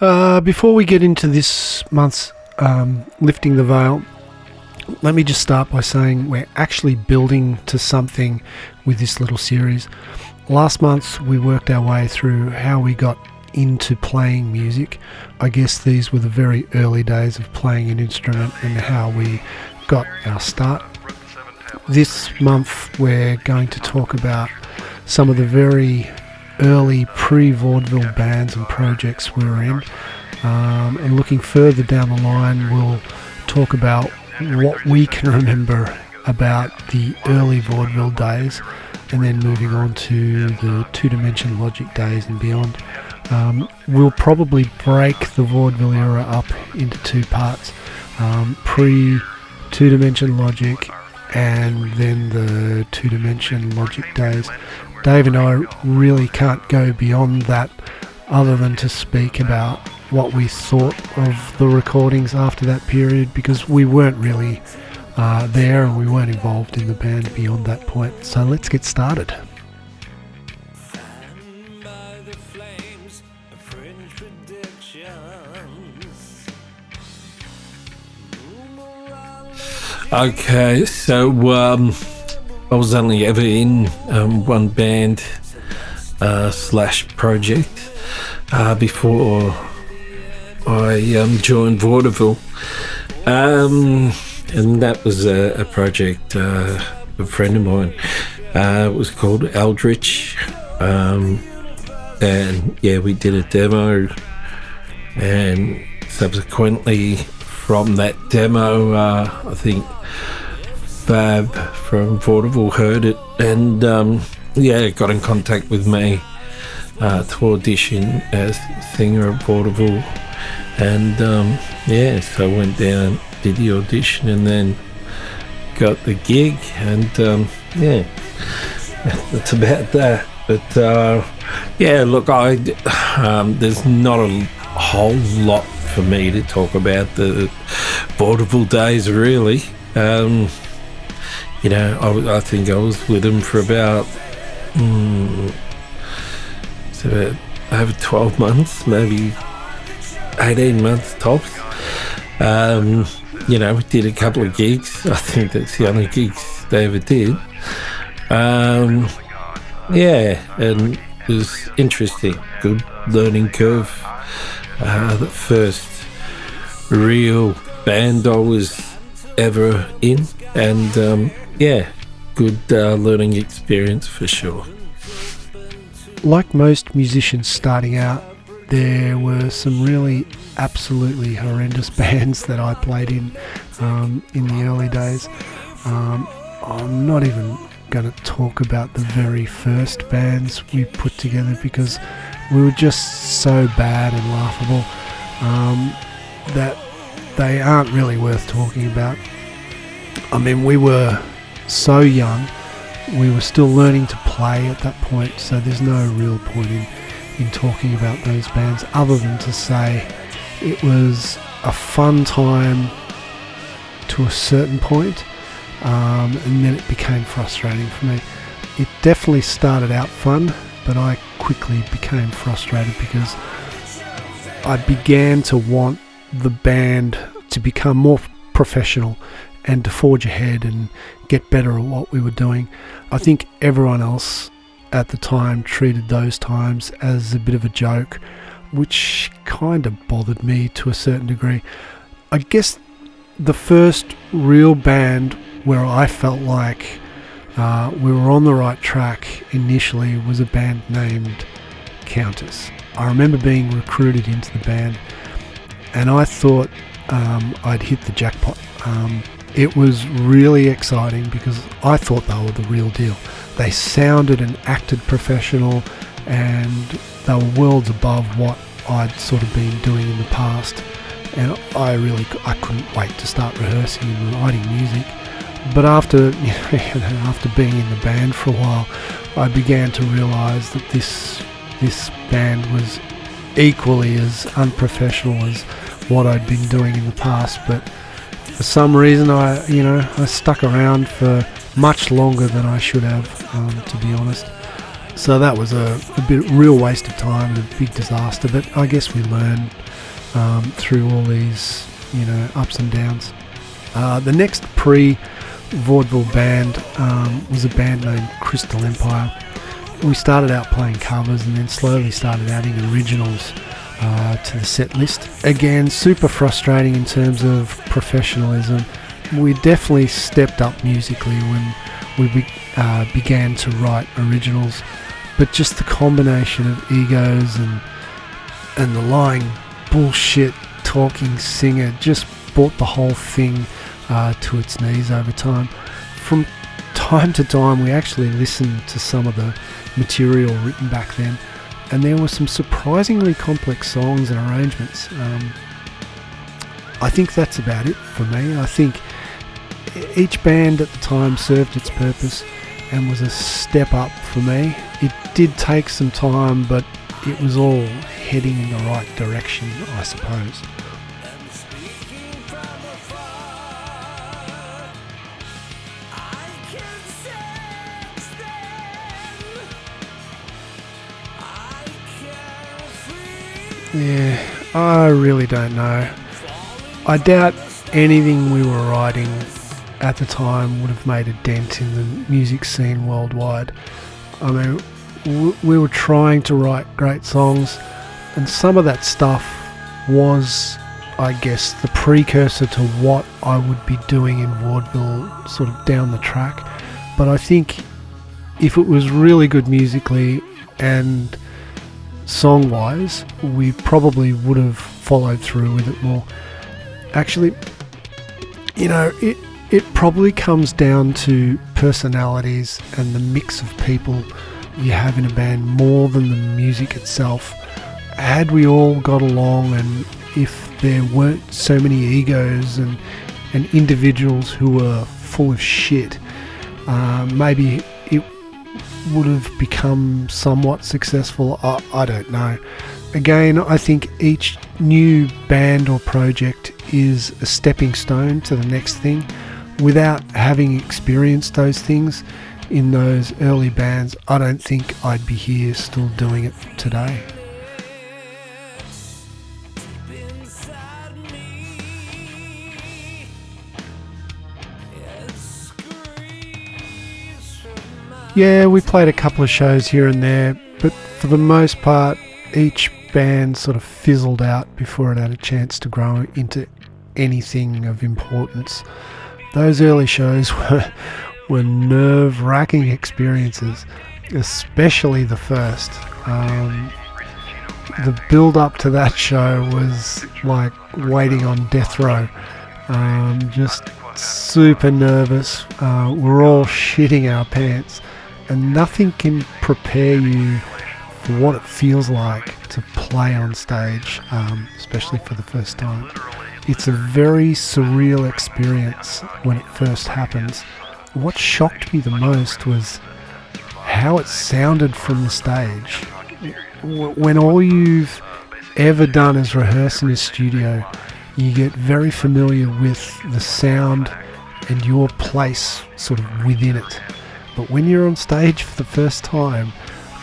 Before we get into this month's Lifting the Veil, let me just start by saying we're actually building to something with this little series. Last month we worked our way through how we got into playing music. I guess these were the very early days of playing an instrument and how we got our start. This month we're going to talk about some of the very early pre-Vaudeville bands and projects we were in, and looking further down the line we'll talk about what we can remember about the early Vaudeville days, and then moving on to the two-dimension logic days and beyond. We'll probably break the Vaudeville era up into two parts, pre-two-dimension logic and then the two-dimension logic days. Dave and I really can't go beyond that other than to speak about what we thought of the recordings after that period, because we weren't really there and we weren't involved in the band beyond that point. So let's get started. Okay, so I was only ever in one band slash project before I joined Vaudeville, and that was a project a friend of mine. It was called Eldritch, and yeah, we did a demo, and subsequently from that demo, I think Fab from Vaudeville heard it and got in contact with me to audition as singer of Vaudeville, and so I went down, did the audition, and then got the gig, and that's about that. But look, there's not a whole lot for me to talk about the Vaudeville days, really. I think I was with them for about over 12 months, maybe 18 months tops. We did a couple of gigs. I think that's the only gigs they ever did. And it was interesting, good learning curve. The first real band I was ever in, and good learning experience for sure. Like most musicians starting out, there were some really absolutely horrendous bands that I played in the early days. I'm not even going to talk about the very first bands we put together, because we were just so bad and laughable that they aren't really worth talking about. I mean, we were so young, we were still learning to play at that point, so there's no real point in talking about those bands other than to say it was a fun time to a certain point, and then it became frustrating for me. It definitely started out fun, but I quickly became frustrated because I began to want the band to become more professional and to forge ahead and get better at what we were doing. I think everyone else at the time treated those times as a bit of a joke, which kind of bothered me to a certain degree. I guess the first real band where I felt like we were on the right track initially was a band named Countess. I remember being recruited into the band, and I thought I'd hit the jackpot. It was really exciting because I thought they were the real deal. They sounded and acted professional, and they were worlds above what I'd sort of been doing in the past, and I couldn't wait to start rehearsing and writing music. But after being in the band for a while, I began to realise that this band was equally as unprofessional as what I'd been doing in the past. But for some reason, I stuck around for much longer than I should have, to be honest. So that was a real waste of time and a big disaster. But I guess we learn through all these, ups and downs. The next pre-Vaudeville band was a band named Crystal Empire. We started out playing covers and then slowly started adding originals to the set list. Again, super frustrating in terms of professionalism. We definitely stepped up musically when we began to write originals, but just the combination of egos and the lying bullshit talking singer just brought the whole thing to its knees over time. From time to time we actually listened to some of the material written back then, and there were some surprisingly complex songs and arrangements. I think that's about it for me. I think each band at the time served its purpose and was a step up for me. It did take some time, but it was all heading in the right direction, I suppose. Yeah, I really don't know. I doubt anything we were writing at the time would have made a dent in the music scene worldwide. I mean, we were trying to write great songs, and some of that stuff was, I guess, the precursor to what I would be doing in vaudeville sort of down the track. But I think if it was really good musically and song-wise, we probably would have followed through with it more. Actually, it probably comes down to personalities and the mix of people you have in a band more than the music itself. Had we all got along, and if there weren't so many egos and individuals who were full of shit, maybe it would have become somewhat successful. I don't know. Again, I think each new band or project is a stepping stone to the next thing. Without having experienced those things in those early bands, I don't think I'd be here still doing it today. Yeah, we played a couple of shows here and there, but for the most part, each band sort of fizzled out before it had a chance to grow into anything of importance. Those early shows were nerve-wracking experiences, especially the first. The build-up to that show was like waiting on death row. Just super nervous. We're all shitting our pants, and nothing can prepare you for what it feels like to play on stage, especially for the first time. It's a very surreal experience when it first happens. What shocked me the most was how it sounded from the stage. When all you've ever done is rehearse in a studio, you get very familiar with the sound and your place sort of within it. But when you're on stage for the first time,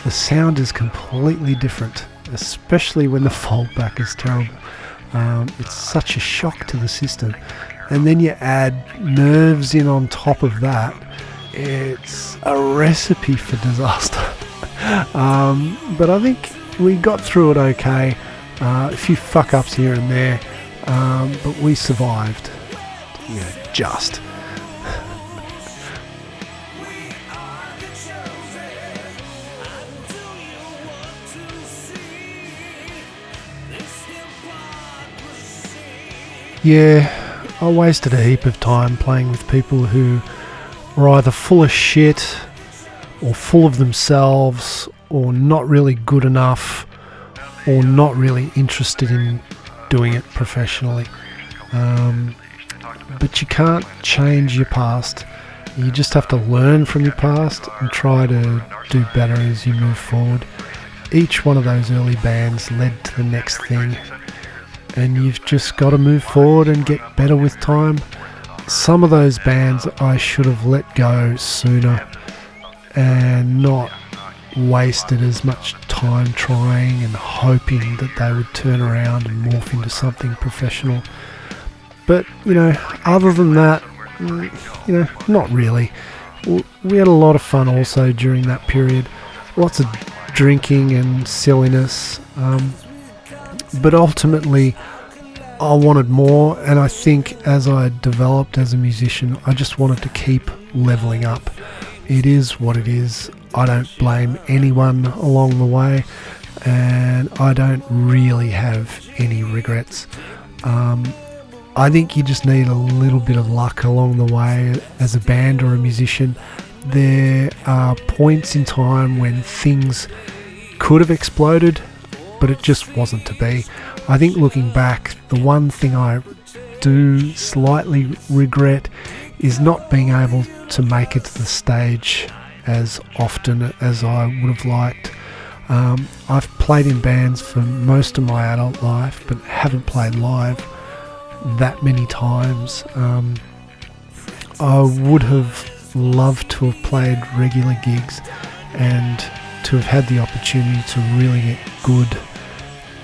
the sound is completely different, especially when the foldback is terrible. It's such a shock to the system. And then you add nerves in on top of that. It's a recipe for disaster. But I think we got through it okay. A few fuck-ups here and there, but we survived. Just. Yeah, I wasted a heap of time playing with people who were either full of shit or full of themselves or not really good enough or not really interested in doing it professionally. But you can't change your past. You just have to learn from your past and try to do better as you move forward. Each one of those early bands led to the next thing, and you've just got to move forward and get better with time. Some of those bands I should have let go sooner and not wasted as much time trying and hoping that they would turn around and morph into something professional. But, other than that, not really. We had a lot of fun also during that period. Lots of drinking and silliness. But ultimately, I wanted more, and I think as I developed as a musician, I just wanted to keep leveling up. It is what it is. I don't blame anyone along the way, and I don't really have any regrets. I think you just need a little bit of luck along the way as a band or a musician. There are points in time when things could have exploded, but it just wasn't to be. I think looking back, the one thing I do slightly regret is not being able to make it to the stage as often as I would have liked. I've played in bands for most of my adult life, but haven't played live that many times. I would have loved to have played regular gigs and to have had the opportunity to really get good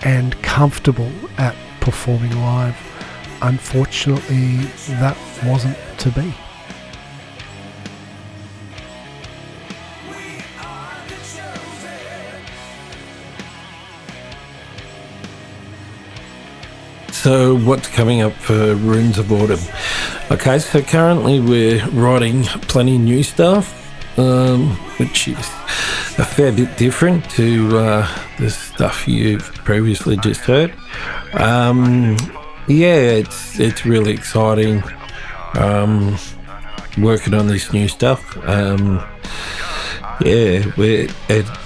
and comfortable at performing live. Unfortunately, that wasn't to be. So what's coming up for Runes of Autumn? Okay, so currently we're writing plenty of new stuff, which is a fair bit different to the stuff you've previously just heard. It's really exciting working on this new stuff. Ed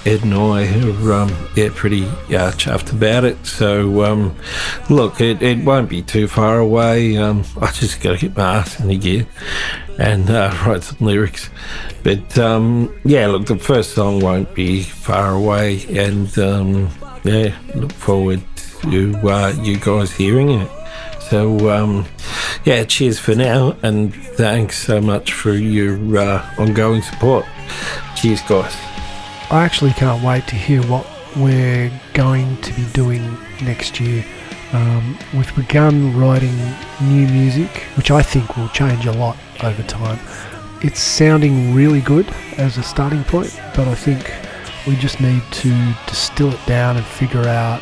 and I are pretty chuffed about it. So look, it won't be too far away. I just got to get my ass in the gear and write some lyrics. But look, the first song won't be far away, and look forward to you guys hearing it. So cheers for now, and thanks so much for your ongoing support. Cheers, guys. I actually can't wait to hear what we're going to be doing next year. We've begun writing new music, which I think will change a lot over time. It's sounding really good as a starting point, but I think we just need to distill it down and figure out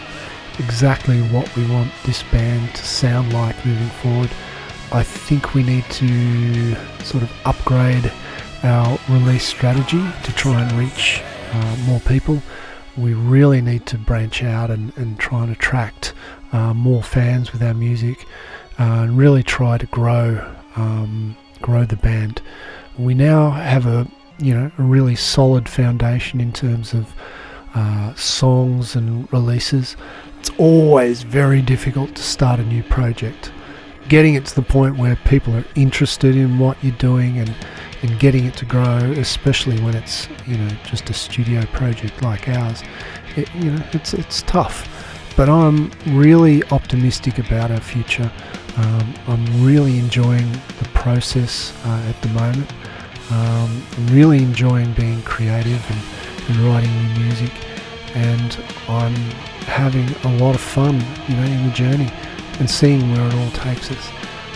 exactly what we want this band to sound like moving forward. I think we need to sort of upgrade our release strategy to try and reach more people. We really need to branch out and try and attract more fans with our music and really try to grow the band. We now have a really solid foundation in terms of songs and releases. It's always very difficult to start a new project. Getting it to the point where people are interested in what you're doing and getting it to grow, especially when it's just a studio project like ours, it's tough. But I'm really optimistic about our future. I'm really enjoying the process at the moment. I'm really enjoying being creative and writing new music, and I'm having a lot of fun, in the journey and seeing where it all takes us.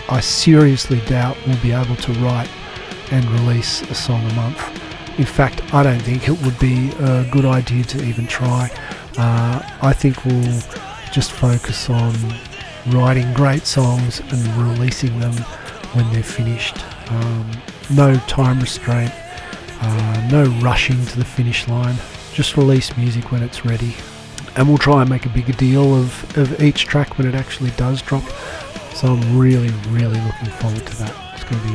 I seriously doubt we'll be able to write and release a song a month. In fact, I don't think it would be a good idea to even try. I think we'll just focus on writing great songs and releasing them when they're finished. No time restraint, no rushing to the finish line. Just release music when it's ready. And we'll try and make a bigger deal of each track when it actually does drop. So I'm really, really looking forward to that. It's going to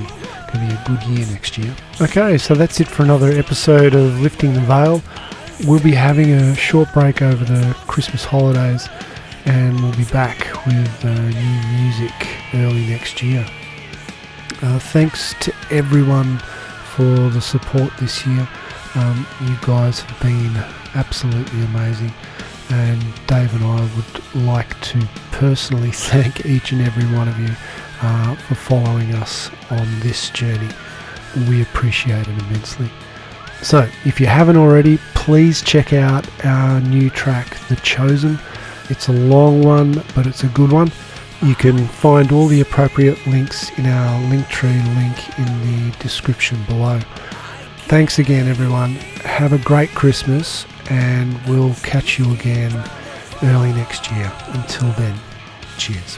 be a good year next year. Okay, so that's it for another episode of Lifting the Veil. We'll be having a short break over the Christmas holidays, and we'll be back with new music early next year. Thanks to everyone for the support this year. You guys have been absolutely amazing, and Dave and I would like to personally thank each and every one of you for following us on this journey. We appreciate it immensely. So if you haven't already, please check out our new track, The Chosen. It's a long one, but it's a good one. You can find all the appropriate links in our Linktree link in the description below. Thanks again, everyone. Have a great Christmas, and we'll catch you again early next year. Until then, cheers.